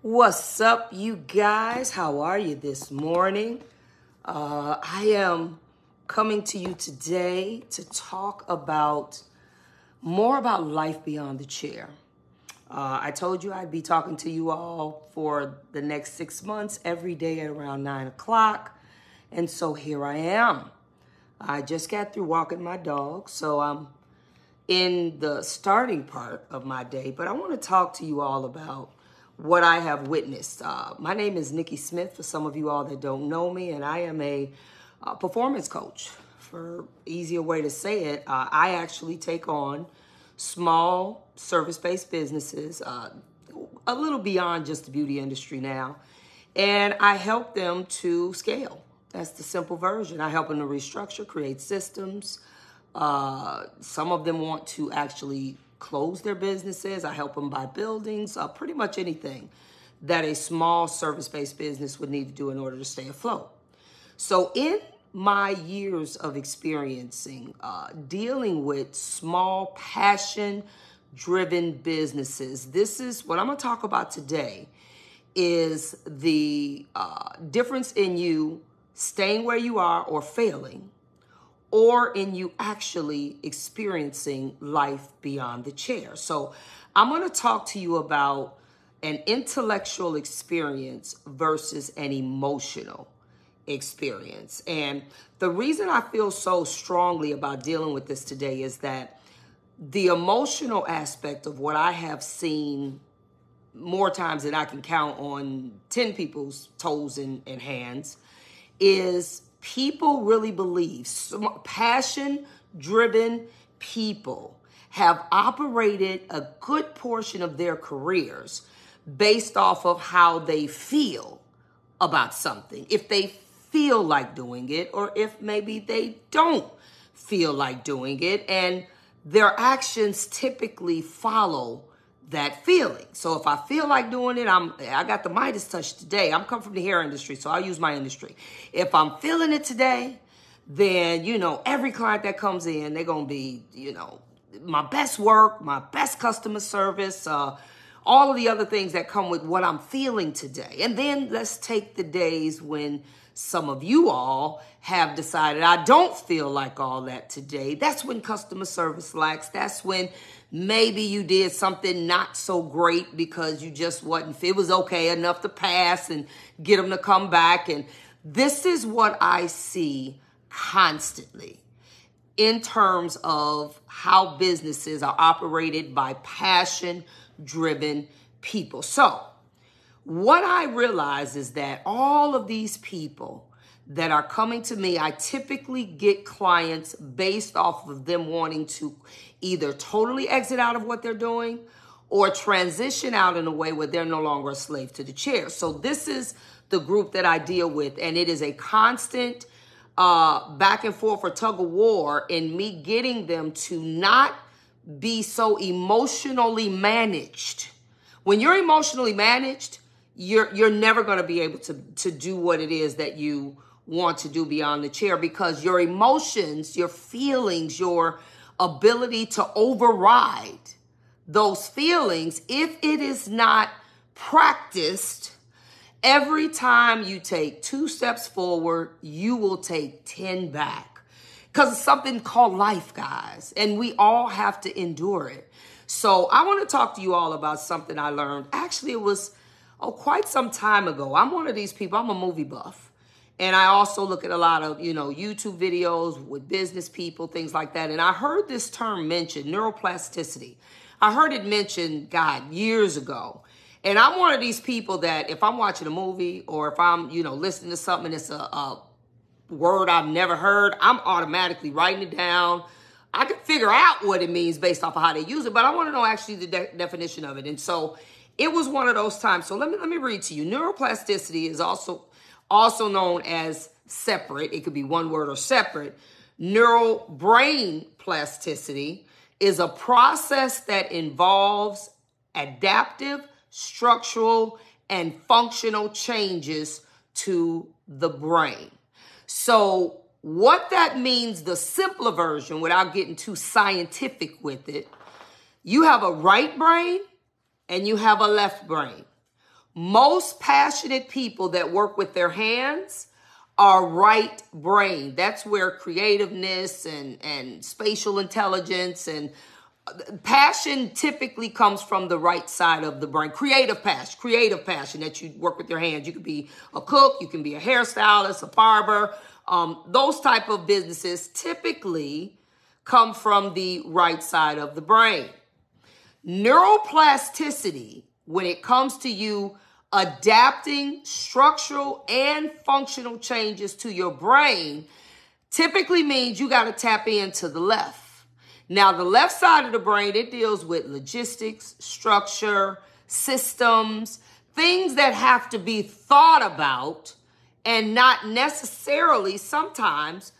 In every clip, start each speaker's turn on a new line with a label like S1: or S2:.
S1: What's up, you guys? How are you this morning? I am coming to you today to talk about more about life beyond the chair. I told you I'd be talking to you all for the next 6 months, every day at around 9 o'clock. And so here I am. I just got through walking my dog, so I'm in the starting part of my day. But I want to talk to you all about what I have witnessed. My name is Nikki Smith, for some of you all that don't know me, and I am a performance coach. For easier way to say it, I actually take on small service-based businesses, a little beyond just the beauty industry now, and I help them to scale. That's the simple version. I help them to restructure, create systems. Some of them want to actually close their businesses. I help them buy buildings, pretty much anything that a small service-based business would need to do in order to stay afloat. So in my years of experiencing dealing with small, passion-driven businesses, this is what I'm going to talk about today, is the difference in you staying where you are or failing, or in you actually experiencing life beyond the chair. So I'm going to talk to you about an intellectual experience versus an emotional experience. And the reason I feel so strongly about dealing with this today is that the emotional aspect of what I have seen more times than I can count on 10 people's toes and hands is people really believe, passion-driven people have operated a good portion of their careers based off of how they feel about something. If they feel like doing it, or if maybe they don't feel like doing it, and their actions typically follow that feeling. So if I feel like doing it, I got the Midas touch today. I'm come from the hair industry, so I'll use my industry. If I'm feeling it today, then, every client that comes in, they're going to be, my best work, my best customer service, all of the other things that come with what I'm feeling today. And then let's take the days when some of you all have decided I don't feel like all that today. That's when customer service lacks. That's when maybe you did something not so great because you just wasn't, it was okay enough to pass and get them to come back. And this is what I see constantly in terms of how businesses are operated by passion-driven people. So what I realize is that all of these people that are coming to me, I typically get clients based off of them wanting to either totally exit out of what they're doing or transition out in a way where they're no longer a slave to the chair. So this is the group that I deal with, and it is a constant back and forth or tug of war in me getting them to not be so emotionally managed. When you're emotionally managed, you're never going to be able to do what it is that you want to do beyond the chair, because your emotions, your feelings, your ability to override those feelings, if it is not practiced, every time you take 2 steps forward, you will take 10 back. Because it's something called life, guys, and we all have to endure it. So I want to talk to you all about something I learned. Actually, it was quite some time ago. I'm one of these people. I'm a movie buff. And I also look at a lot of, YouTube videos with business people, things like that. And I heard this term mentioned, neuroplasticity. I heard it mentioned, years ago. And I'm one of these people that if I'm watching a movie or if I'm, listening to something that's a word I've never heard, I'm automatically writing it down. I can figure out what it means based off of how they use it, but I want to know actually the definition of it. And so it was one of those times. So let me read to you. Neuroplasticity is also known as separate. It could be one word or separate. Neural brain plasticity is a process that involves adaptive, structural, and functional changes to the brain. So what that means, the simpler version, without getting too scientific with it, you have a right brain and you have a left brain. most passionate people that work with their hands are right brain. That's where creativeness and spatial intelligence and passion typically comes from the right side of the brain. Creative passion that you work with your hands. You could be a cook, you can be a hairstylist, a barber. Those type of businesses typically come from the right side of the brain. Neuroplasticity, when it comes to you adapting structural and functional changes to your brain, typically means you got to tap into the left. Now, the left side of the brain, it deals with logistics, structure, systems, things that have to be thought about and not necessarily sometimes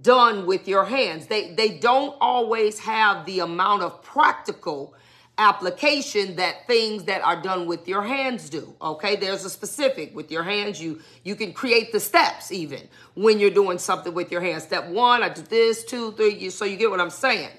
S1: done with your hands. They don't always have the amount of practical application that things that are done with your hands do. Okay, there's a specific with your hands. You can create the steps even when you're doing something with your hands. Step 1, I do this, 2, 3. So you get what I'm saying.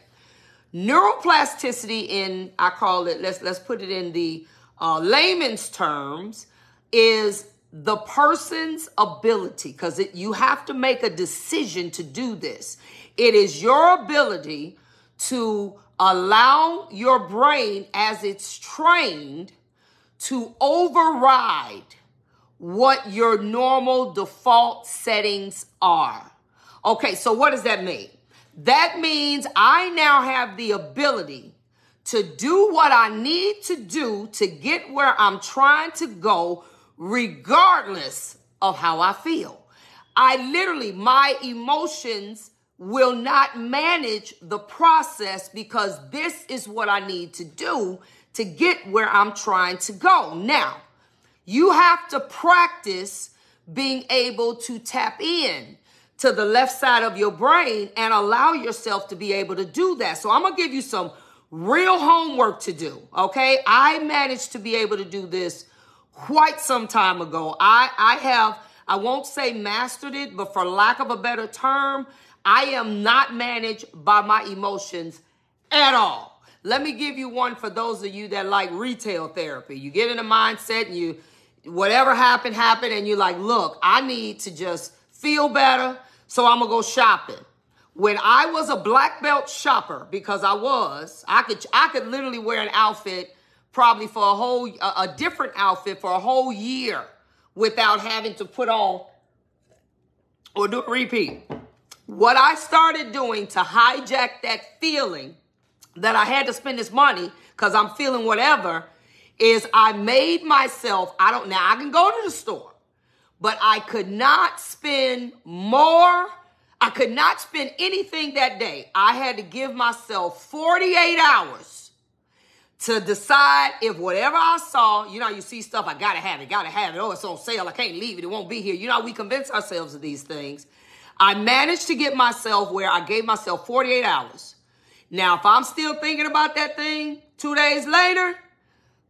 S1: Neuroplasticity, I call it, let's put it in the layman's terms, is the person's ability, because you have to make a decision to do this. It is your ability to allow your brain, as it's trained, to override what your normal default settings are. Okay, so what does that mean? That means I now have the ability to do what I need to do to get where I'm trying to go, regardless of how I feel. My emotions will not manage the process, because this is what I need to do to get where I'm trying to go. Now, you have to practice being able to tap in to the left side of your brain and allow yourself to be able to do that. So I'm going to give you some real homework to do, okay? I managed to be able to do this quite some time ago. I won't say mastered it, but for lack of a better term, I am not managed by my emotions at all. Let me give you one for those of you that like retail therapy. You get in a mindset and whatever happened, and you're like, look, I need to just feel better, so I'm going to go shopping. When I was a black belt shopper, because I could literally wear an outfit probably for a different outfit for a whole year without having to put on or do a repeat. What I started doing to hijack that feeling that I had to spend this money because I'm feeling whatever is I made myself, I can go to the store, but I could not spend more. I could not spend anything that day. I had to give myself 48 hours to decide if whatever I saw, you see stuff, I gotta have it. Oh, it's on sale. I can't leave it. It won't be here. We convince ourselves of these things. I managed to get myself where I gave myself 48 hours. Now, if I'm still thinking about that thing 2 days later,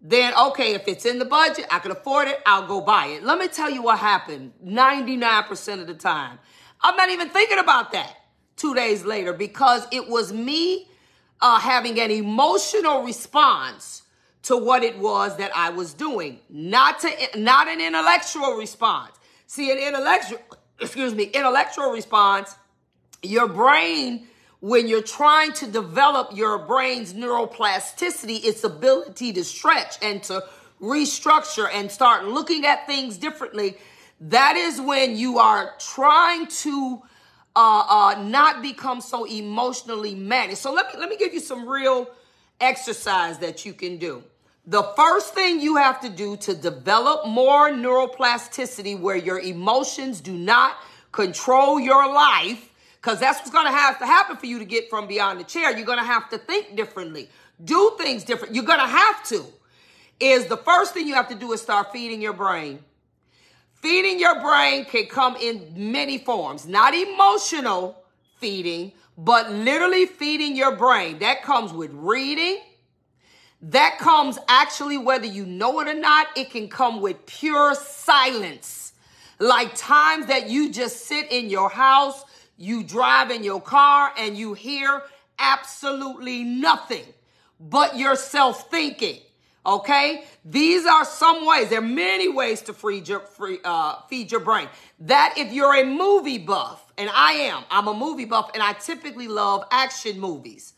S1: then okay, if it's in the budget, I can afford it, I'll go buy it. Let me tell you what happened 99% of the time. I'm not even thinking about that 2 days later, because it was me having an emotional response to what it was that I was doing, not an intellectual response. See, an intellectual response, your brain, when you're trying to develop your brain's neuroplasticity, its ability to stretch and to restructure and start looking at things differently, that is when you are trying to not become so emotionally managed. So let me give you some real exercise that you can do. The first thing you have to do to develop more neuroplasticity where your emotions do not control your life, because that's what's going to have to happen for you to get from beyond the chair. You're going to have to think differently, do things different. You're going to have to. The first thing you have to do is start feeding your brain. Feeding your brain can come in many forms, not emotional feeding, but literally feeding your brain. That comes with reading. That comes actually, whether you know it or not, it can come with pure silence. Like times that you just sit in your house, you drive in your car, and you hear absolutely nothing but yourself thinking. Okay? These are some ways. There are many ways to feed your brain. That if you're a movie buff, and I'm a movie buff, and I typically love action movies.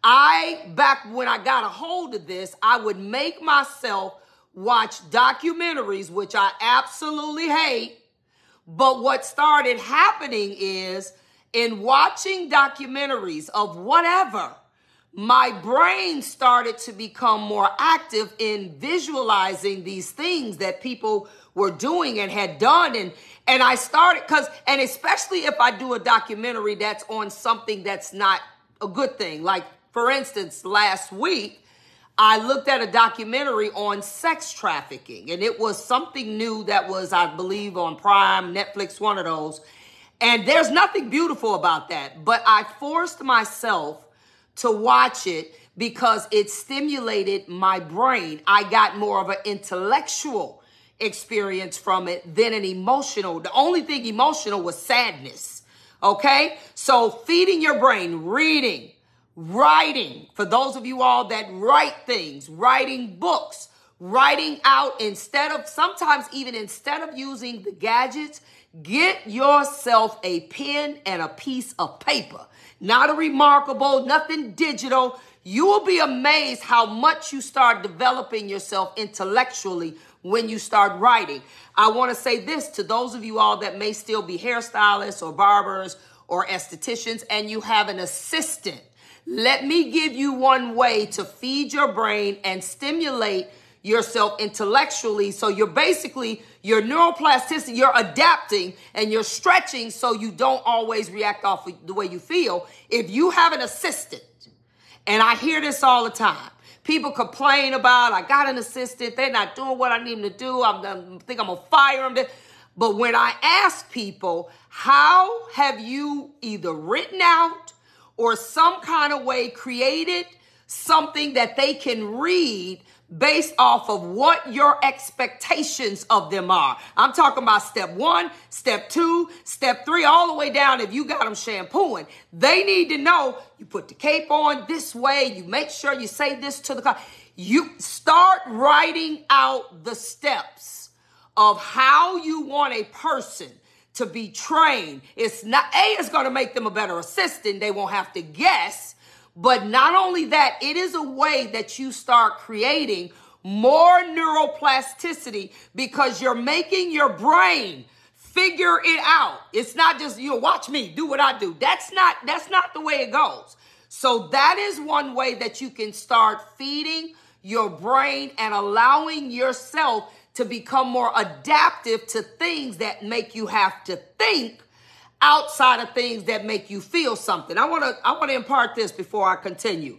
S1: Back when I got a hold of this, I would make myself watch documentaries, which I absolutely hate. But what started happening is, in watching documentaries of whatever, my brain started to become more active in visualizing these things that people were doing and had done. And I started, and especially if I do a documentary that's on something that's not a good thing. Like, for instance, last week, I looked at a documentary on sex trafficking, and it was something new that was, I believe, on Prime, Netflix, one of those. And there's nothing beautiful about that, but I forced myself to watch it because it stimulated my brain. I got more of an intellectual experience from it than an emotional. The only thing emotional was sadness. Okay? So feeding your brain, reading, writing, for those of you all that write things, writing books, writing out sometimes even instead of using the gadgets, get yourself a pen and a piece of paper. Not a remarkable, nothing digital. You will be amazed how much you start developing yourself intellectually when you start writing. I want to say this to those of you all that may still be hairstylists or barbers or estheticians and you have an assistant. Let me give you one way to feed your brain and stimulate yourself intellectually. So your neuroplasticity, you're adapting and you're stretching so you don't always react off of the way you feel. If you have an assistant, and I hear this all the time, people complain about, I got an assistant, they're not doing what I need them to do, I think I'm going to fire them. But when I ask people, how have you either written out or some kind of way created something that they can read based off of what your expectations of them are? I'm talking about step 1, step 2, step 3, all the way down. If you got them shampooing, they need to know you put the cape on this way. You make sure you say this to the car. You start writing out the steps of how you want a person to be trained. It's going to make them a better assistant. They won't have to guess. But not only that, it is a way that you start creating more neuroplasticity because you're making your brain figure it out. It's not just, watch me, do what I do. That's not the way it goes. So that is one way that you can start feeding your brain and allowing yourself to become more adaptive to things that make you have to think outside of things that make you feel something. I want to impart this before I continue.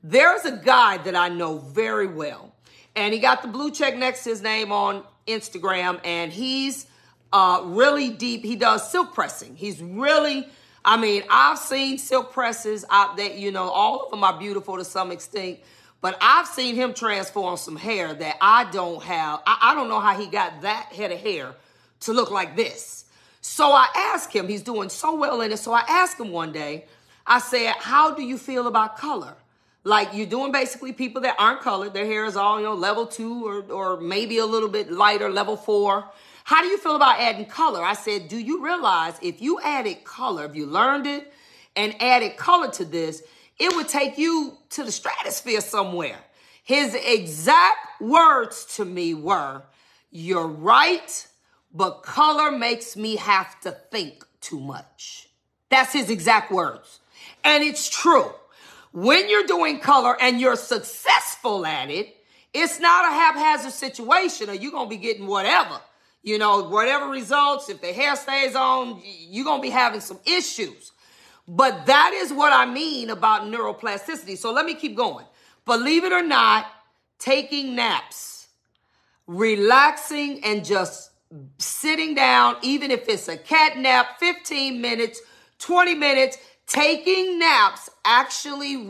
S1: There's a guy that I know very well, and he got the blue check next to his name on Instagram, and he's really deep. He does silk pressing. He's really, I've seen silk presses out there, all of them are beautiful to some extent, but I've seen him transform some hair that I don't have. I don't know how he got that head of hair to look like this. So I asked him, he's doing so well in it. So I asked him one day, I said, how do you feel about color? Like, you're doing basically people that aren't colored. Their hair is all, level 2 or maybe a little bit lighter, level 4. How do you feel about adding color? I said, do you realize if you added color, if you learned it and added color to this, it would take you to the stratosphere somewhere. His exact words to me were, you're right, but color makes me have to think too much. That's his exact words. And it's true. When you're doing color and you're successful at it, it's not a haphazard situation or you're going to be getting whatever. Whatever results, if the hair stays on, you're going to be having some issues. But that is what I mean about neuroplasticity. So let me keep going. Believe it or not, taking naps, relaxing and just sitting down, even if it's a cat nap, 15 minutes, 20 minutes, taking naps actually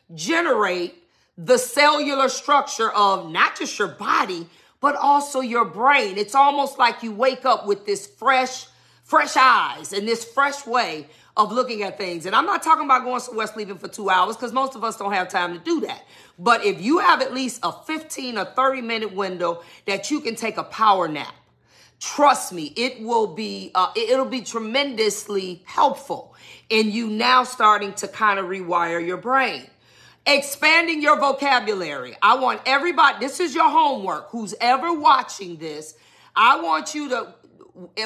S1: regenerate the cellular structure of not just your body, but also your brain. It's almost like you wake up with this fresh fresh eyes and this fresh way of looking at things. And I'm not talking about going somewhere sleeping for 2 hours, because most of us don't have time to do that. But if you have at least a 15 or 30-minute window that you can take a power nap, trust me, it'll be tremendously helpful in you now starting to kind of rewire your brain. Expanding your vocabulary. I want everybody, this is your homework, who's ever watching this. I want you to,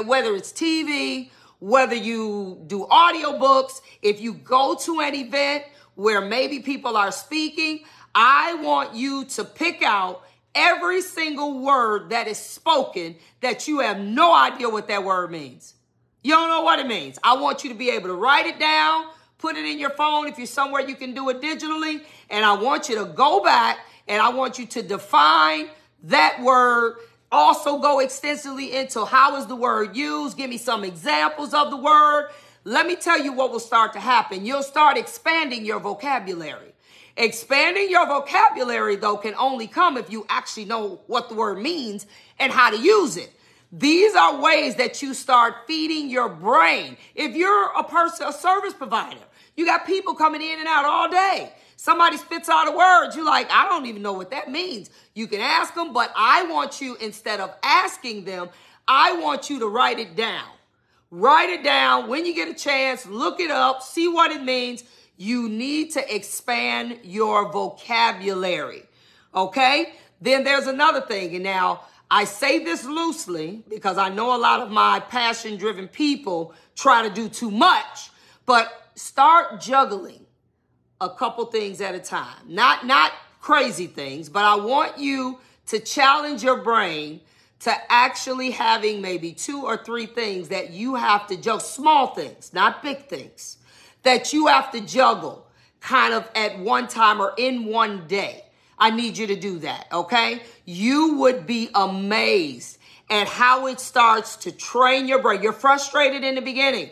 S1: whether it's TV, whether you do audiobooks, if you go to an event where maybe people are speaking, I want you to pick out every single word that is spoken that you have no idea what that word means. You don't know what it means. I want you to be able to write it down, put it in your phone. If you're somewhere you can do it digitally. And I want you to go back and I want you to define that word. Also go extensively into how is the word used. Give me some examples of the word. Let me tell you what will start to happen. You'll start expanding your vocabulary. Expanding your vocabulary, though, can only come if you actually know what the word means and how to use it. These are ways that you start feeding your brain. If you're a service provider, you got people coming in and out all day. Somebody spits out a word. You're like, I don't even know what that means. You can ask them, but I want you, instead of asking them, I want you to write it down. Write it down. When you get a chance, look it up, see what it means. You need to expand your vocabulary. Okay? Then there's another thing. And now I say this loosely because I know a lot of my passion-driven people try to do too much, but start juggling a couple things at a time. Not crazy things, but I want you to challenge your brain to actually having maybe 2 or 3 things that you have to juggle, small things, not big things, that you have to juggle kind of at one time or in one day. I need you to do that, okay? You would be amazed at how it starts to train your brain. You're frustrated in the beginning,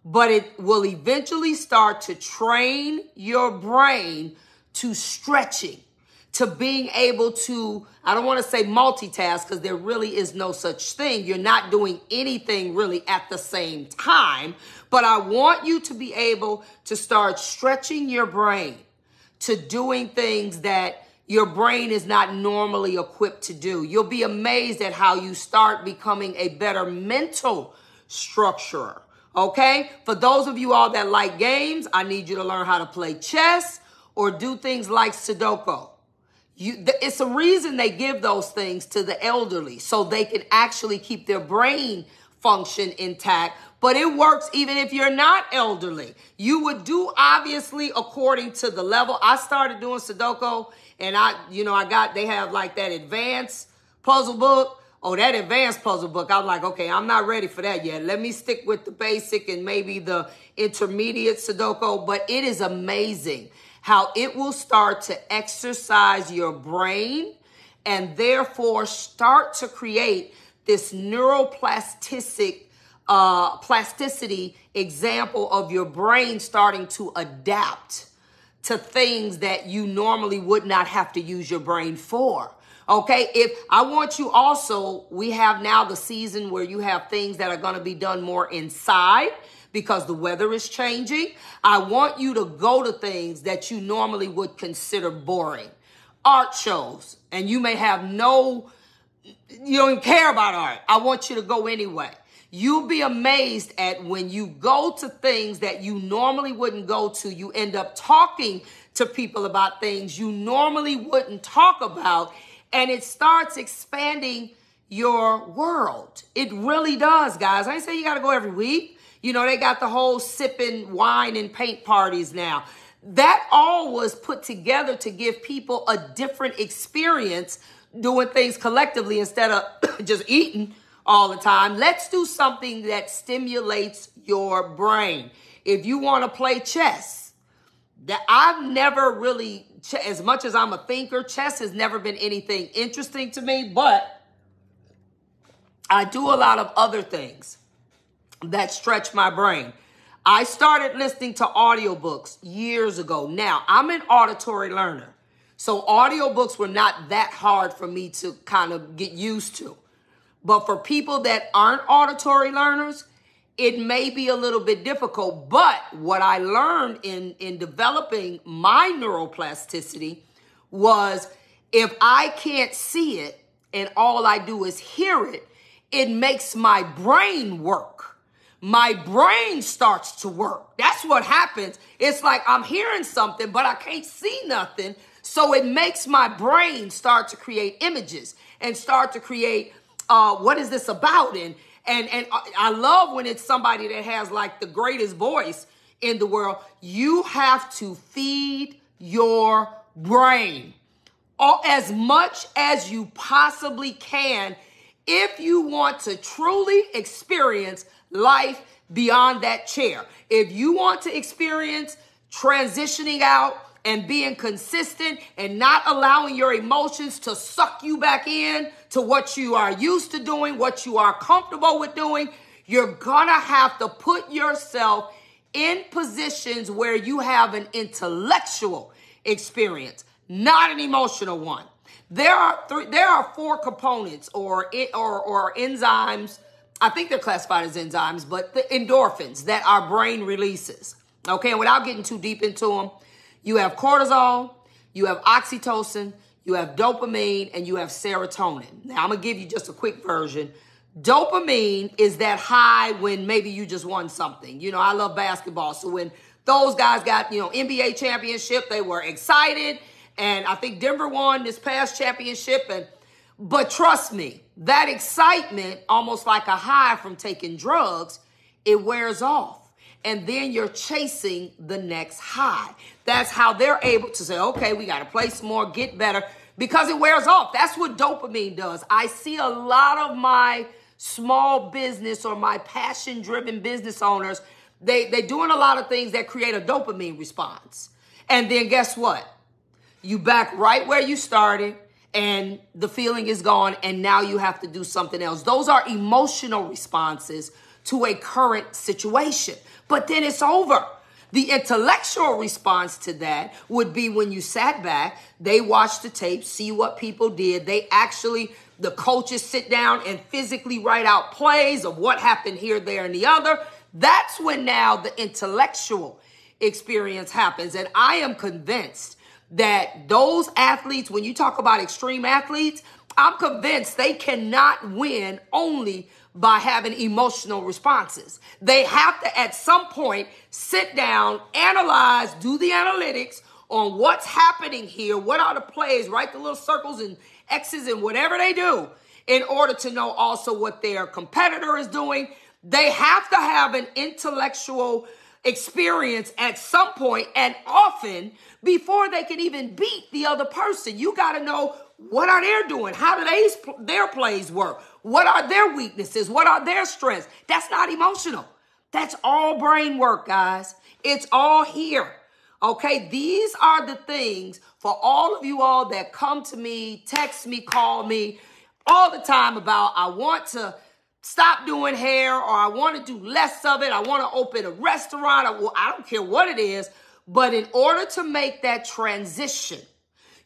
S1: but it will eventually start to train your brain to stretching, to being able to, I don't want to say multitask because there really is no such thing. You're not doing anything really at the same time, but I want you to be able to start stretching your brain to doing things that your brain is not normally equipped to do. You'll be amazed at how you start becoming a better mental structurer. Okay? For those of you all that like games, I need you to learn how to play chess or do things like Sudoku. It's a reason they give those things to the elderly so they can actually keep their brain function intact. But it works even if you're not elderly. You would do obviously according to the level. I started doing Sudoku and they have like that advanced puzzle book. Oh, that advanced puzzle book. I'm like, okay, I'm not ready for that yet. Let me stick with the basic and maybe the intermediate Sudoku. But it is amazing how it will start to exercise your brain and therefore start to create this neuroplasticity example of your brain starting to adapt to things that you normally would not have to use your brain for. Okay, if I want you also, we have now the season where you have things that are going to be done more inside because the weather is changing. I want you to go to things that you normally would consider boring. Art shows, and you may have you don't even care about art. I want you to go anyway. You'll be amazed at when you go to things that you normally wouldn't go to, you end up talking to people about things you normally wouldn't talk about. And it starts expanding your world. It really does, guys. I ain't saying you got to go every week. They got the whole sipping wine and paint parties now. That all was put together to give people a different experience doing things collectively instead of just eating all the time. Let's do something that stimulates your brain. If you want to play chess, that I've never really, as much as I'm a thinker, chess has never been anything interesting to me, but I do a lot of other things that stretch my brain. I started listening to audiobooks years ago. Now, I'm an auditory learner, so audiobooks were not that hard for me to kind of get used to. But for people that aren't auditory learners, it may be a little bit difficult. But what I learned in developing my neuroplasticity was if I can't see it and all I do is hear it, it makes my brain work. My brain starts to work. That's what happens. It's like I'm hearing something, but I can't see nothing. So it makes my brain start to create images and start to create, what is this about? And I love when it's somebody that has like the greatest voice in the world. You have to feed your brain as much as you possibly can if you want to truly experience life beyond that chair. If you want to experience transitioning out and being consistent and not allowing your emotions to suck you back in to what you are used to doing, what you are comfortable with doing, you're gonna have to put yourself in positions where you have an intellectual experience, not an emotional one. There are 4 components or enzymes. I think they're classified as enzymes, but the endorphins that our brain releases. Okay, and without getting too deep into them, you have cortisol, you have oxytocin, you have dopamine, and you have serotonin. Now, I'm going to give you just a quick version. Dopamine is that high when maybe you just won something. You know, I love basketball. So when those guys got, NBA championship, they were excited. And I think Denver won this past championship. But trust me, that excitement, almost like a high from taking drugs, it wears off. And then you're chasing the next high. That's how they're able to say, okay, we got to play some more, get better, because it wears off. That's what dopamine does. I see a lot of my small business or my passion-driven business owners, they're doing a lot of things that create a dopamine response. And then guess what? You back right where you started and the feeling is gone and now you have to do something else. Those are emotional responses to a current situation. But then it's over. The intellectual response to that would be when you sat back, they watched the tape, see what people did. The coaches sit down and physically write out plays of what happened here, there, and the other. That's when now the intellectual experience happens. And I am convinced that those athletes, when you talk about extreme athletes, I'm convinced they cannot win only by having emotional responses. They have to, at some point, sit down, analyze, do the analytics on what's happening here, what are the plays, write the little circles and X's and whatever they do in order to know also what their competitor is doing. They have to have an intellectual experience at some point and often before they can even beat the other person. You got to know, what are they doing? How do their plays work? What are their weaknesses? What are their strengths? That's not emotional. That's all brain work, guys. It's all here. Okay, these are the things for all of you all that come to me, text me, call me all the time about, I want to stop doing hair, or I want to do less of it. I want to open a restaurant. I don't care what it is. But in order to make that transition,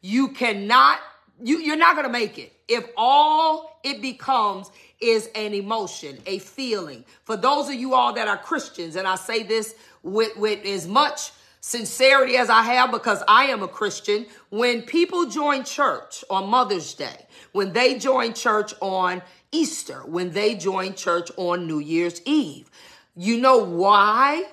S1: you're not going to make it if all it becomes is an emotion, a feeling. For those of you all that are Christians, and I say this with as much sincerity as I have because I am a Christian, when people join church on Mother's Day, when they join church on Easter, when they join church on New Year's Eve, you know why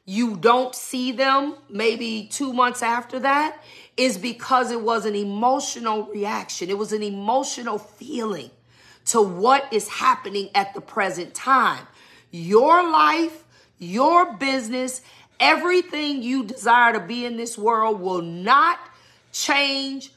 S1: you don't see them maybe 2 months after that? Is because it was an emotional reaction. It was an emotional feeling to what is happening at the present time. Your life, your business, everything you desire to be in this world will not change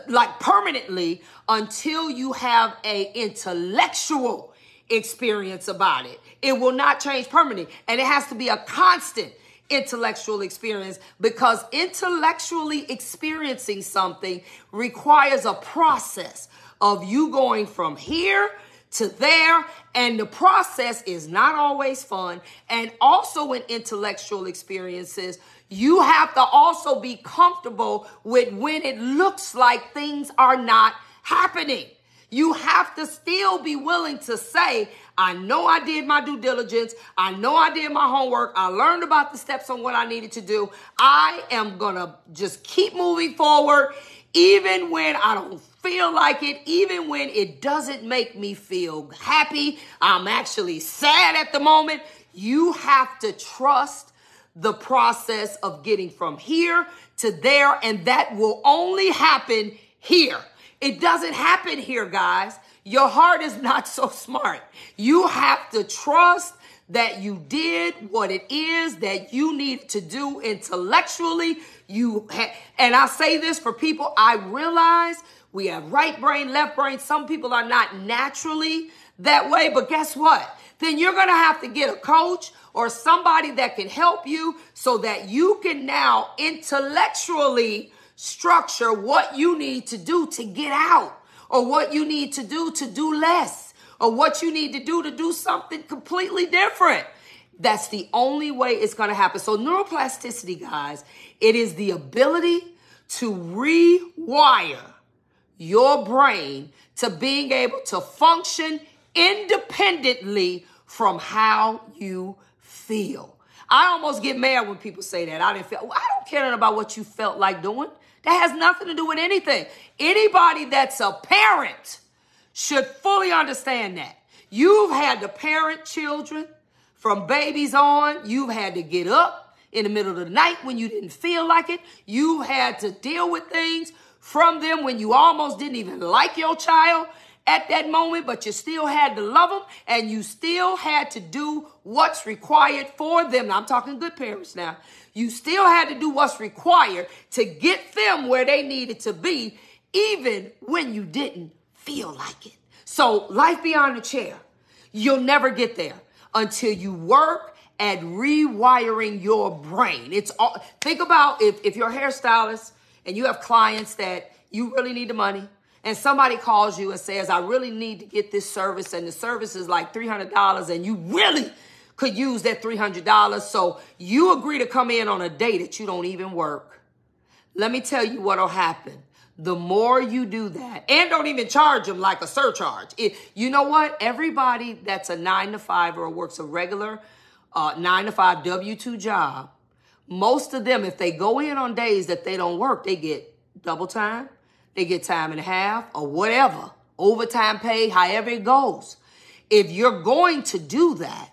S1: like permanently until you have a intellectual experience about it. It will not change permanently. And it has to be a constant intellectual experience, because intellectually experiencing something requires a process of you going from here to there, and the process is not always fun. And also in intellectual experiences, you have to also be comfortable with when it looks like things are not happening. You have to still be willing to say, I know I did my due diligence. I know I did my homework. I learned about the steps on what I needed to do. I am going to just keep moving forward, even when I don't feel like it, even when it doesn't make me feel happy. I'm actually sad at the moment. You have to trust the process of getting from here to there, and that will only happen here. It doesn't happen here, guys. Your heart is not so smart. You have to trust that you did what it is that you need to do intellectually. And I say this for people, I realize we have right brain, left brain. Some people are not naturally that way, but guess what? Then you're going to have to get a coach or somebody that can help you so that you can now intellectually structure what you need to do to get out, or what you need to do less, or what you need to do something completely different. That's the only way it's going to happen. So neuroplasticity, guys, it is the ability to rewire your brain to being able to function independently from how you feel. I almost get mad when people say that. I don't care about what you felt like doing. That has nothing to do with anything. Anybody that's a parent should fully understand that. You've had to parent children from babies on. You've had to get up in the middle of the night when you didn't feel like it. You had to deal with things from them when you almost didn't even like your child at that moment, but you still had to love them, and you still had to do what's required for them. Now, I'm talking good parents now. You still had to do what's required to get them where they needed to be, even when you didn't feel like it. So life beyond the chair, you'll never get there until you work at rewiring your brain. Think about if you're a hairstylist and you have clients that you really need the money, and somebody calls you and says, I really need to get this service, and the service is like $300, and you really could use that $300. So you agree to come in on a day that you don't even work. Let me tell you what'll happen. The more you do that, and don't even charge them like a surcharge. You know what? Everybody that's a 9-to-5 or works a regular 9-to-5 W-2 job, most of them, if they go in on days that they don't work, they get double time. They get time and a half or whatever, overtime pay, however it goes. If you're going to do that,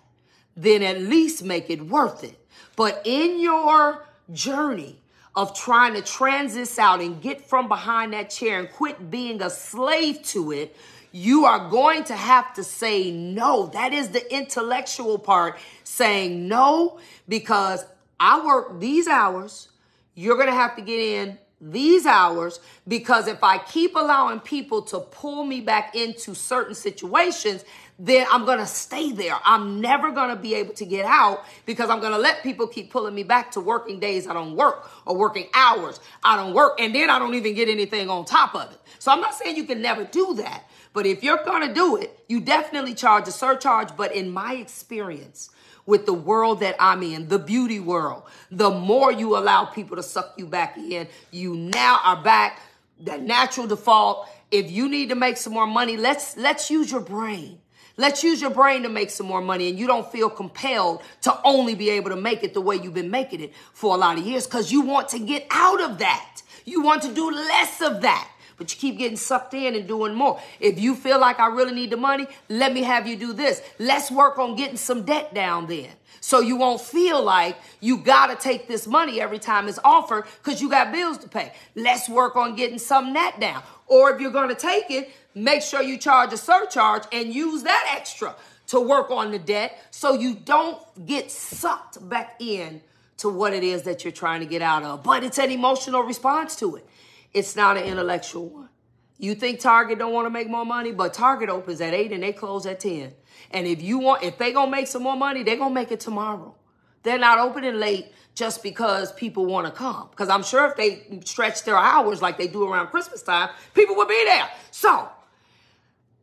S1: then at least make it worth it. But in your journey of trying to transit out and get from behind that chair and quit being a slave to it, you are going to have to say no. That is the intellectual part, saying no, because I work these hours. You're going to have to get in these hours, because if I keep allowing people to pull me back into certain situations, then I'm going to stay there. I'm never going to be able to get out, because I'm going to let people keep pulling me back to working days I don't work, or working hours I don't work, and then I don't even get anything on top of it. So I'm not saying you can never do that, but if you're going to do it, you definitely charge a surcharge. But in my experience with the world that I'm in, the beauty world, the more you allow people to suck you back in, you now are back, the natural default. If you need to make some more money, let's use your brain. Let's use your brain to make some more money, and you don't feel compelled to only be able to make it the way you've been making it for a lot of years, because you want to get out of that. You want to do less of that. But you keep getting sucked in and doing more. If you feel like I really need the money, let me have you do this. Let's work on getting some debt down then, so you won't feel like you got to take this money every time it's offered because you got bills to pay. Let's work on getting some of that down. Or if you're going to take it, make sure you charge a surcharge and use that extra to work on the debt, so you don't get sucked back in to what it is that you're trying to get out of. But it's an emotional response to it. It's not an intellectual one. You think Target don't want to make more money, but Target opens at 8 and they close at 10. And if they going to make some more money, they're going to make it tomorrow. They're not opening late just because people want to come. Because I'm sure if they stretch their hours like they do around Christmas time, people would be there. So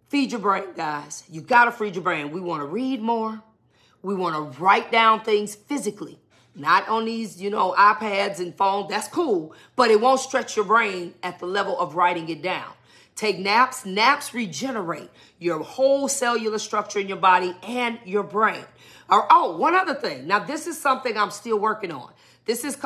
S1: feed your brain, guys. You got to feed your brain. We want to read more. We want to write down things physically. Not on these, iPads and phones. That's cool, but it won't stretch your brain at the level of writing it down. Take naps. Naps regenerate your whole cellular structure in your body and your brain. Oh, one other thing. Now, this is something I'm still working on. This is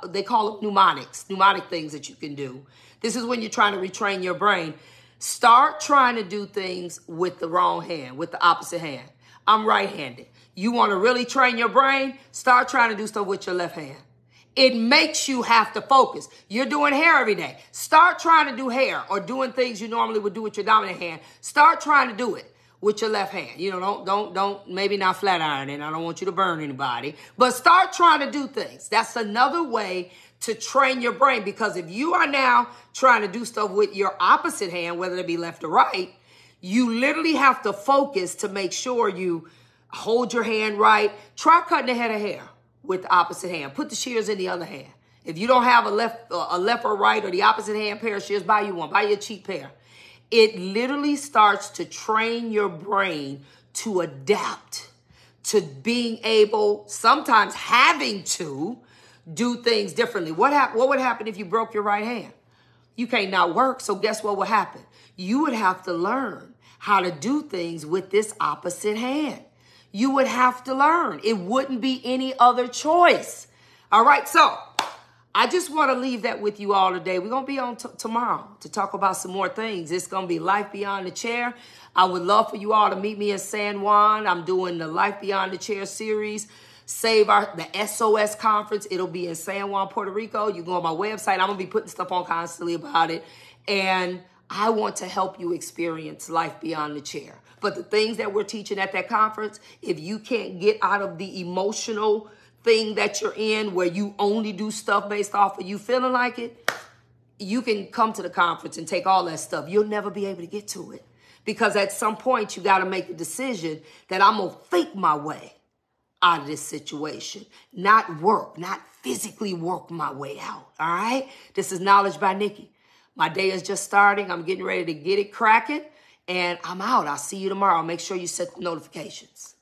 S1: they call it pneumatic things that you can do. This is when you're trying to retrain your brain. Start trying to do things with the wrong hand, with the opposite hand. I'm right-handed. You want to really train your brain? Start trying to do stuff with your left hand. It makes you have to focus. You're doing hair every day. Start trying to do hair or doing things you normally would do with your dominant hand. Start trying to do it with your left hand. You know, don't maybe not flat ironing. I don't want you to burn anybody, but start trying to do things. That's another way to train your brain, because if you are now trying to do stuff with your opposite hand, whether it be left or right, you literally have to focus to make sure you hold your hand right. Try cutting a head of hair with the opposite hand. Put the shears in the other hand. If you don't have a left or right or the opposite hand pair of shears, buy you one. Buy you a cheap pair. It literally starts to train your brain to adapt to being able, sometimes having to, do things differently. What would happen if you broke your right hand? You can't not work, so guess what would happen? You would have to learn how to do things with this opposite hand. You would have to learn. It wouldn't be any other choice. All right, so I just want to leave that with you all today. We're going to be on tomorrow to talk about some more things. It's going to be Life Beyond the Chair. I would love for you all to meet me in San Juan. I'm doing the Life Beyond the Chair series. The SOS conference. It'll be in San Juan, Puerto Rico. You go on my website. I'm going to be putting stuff on constantly about it. And I want to help you experience life beyond the chair. But the things that we're teaching at that conference, if you can't get out of the emotional thing that you're in where you only do stuff based off of you feeling like it, you can come to the conference and take all that stuff. You'll never be able to get to it. Because at some point, you got to make the decision that I'm going to think my way out of this situation, not physically work my way out. All right. This is Knowledge by Nikki. My day is just starting. I'm getting ready to get it cracking, and I'm out. I'll see you tomorrow. Make sure you set the notifications.